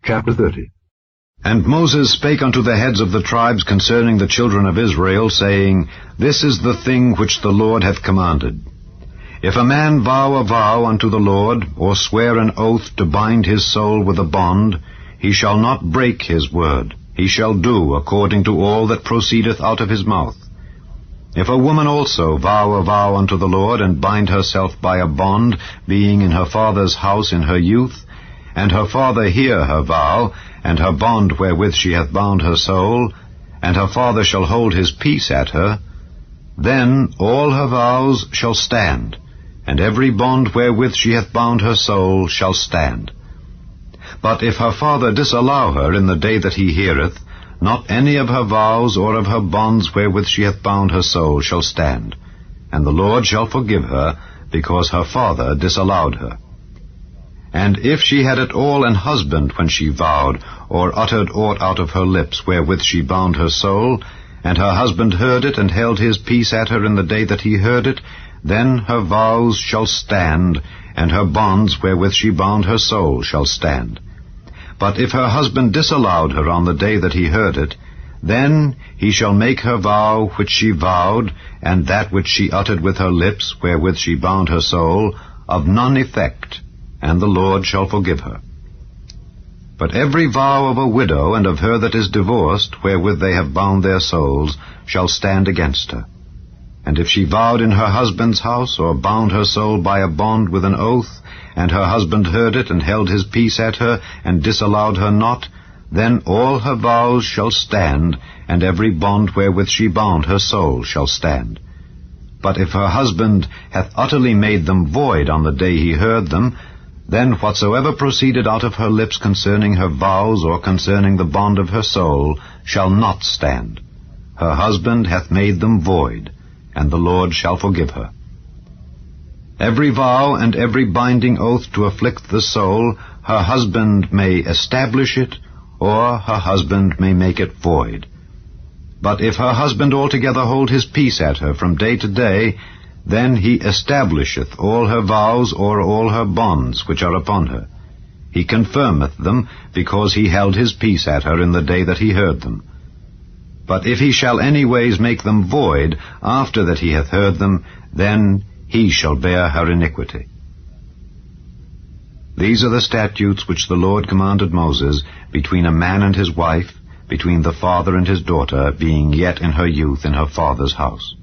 Chapter 30. And Moses spake unto the heads of the tribes concerning the children of Israel, saying, This is the thing which the Lord hath commanded. If a man vow a vow unto the Lord, or swear an oath to bind his soul with a bond, he shall not break his word. He shall do according to all that proceedeth out of his mouth. If a woman also vow a vow unto the Lord, and bind herself by a bond, being in her father's house in her youth, and her father hear her vow, and her bond wherewith she hath bound her soul, and her father shall hold his peace at her, then all her vows shall stand, and every bond wherewith she hath bound her soul shall stand. But if her father disallow her in the day that he heareth, not any of her vows or of her bonds wherewith she hath bound her soul shall stand, and the Lord shall forgive her, because her father disallowed her. And if she had at all an husband when she vowed, or uttered aught out of her lips wherewith she bound her soul, and her husband heard it, and held his peace at her in the day that he heard it, then her vows shall stand, and her bonds wherewith she bound her soul shall stand. But if her husband disallowed her on the day that he heard it, then he shall make her vow which she vowed, and that which she uttered with her lips, wherewith she bound her soul, of none effect, and the Lord shall forgive her. But every vow of a widow and of her that is divorced, wherewith they have bound their souls, shall stand against her. And if she vowed in her husband's house, or bound her soul by a bond with an oath, and her husband heard it, and held his peace at her, and disallowed her not, then all her vows shall stand, and every bond wherewith she bound her soul shall stand. But if her husband hath utterly made them void on the day he heard them, then whatsoever proceeded out of her lips concerning her vows, or concerning the bond of her soul, shall not stand. Her husband hath made them void, and the Lord shall forgive her. Every vow and every binding oath to afflict the soul, her husband may establish it, or her husband may make it void. But if her husband altogether hold his peace at her from day to day, then he establisheth all her vows or all her bonds which are upon her. He confirmeth them, because he held his peace at her in the day that he heard them. But if he shall any ways make them void after that he hath heard them, then he shall bear her iniquity. These are the statutes which the Lord commanded Moses between a man and his wife, between the father and his daughter, being yet in her youth in her father's house.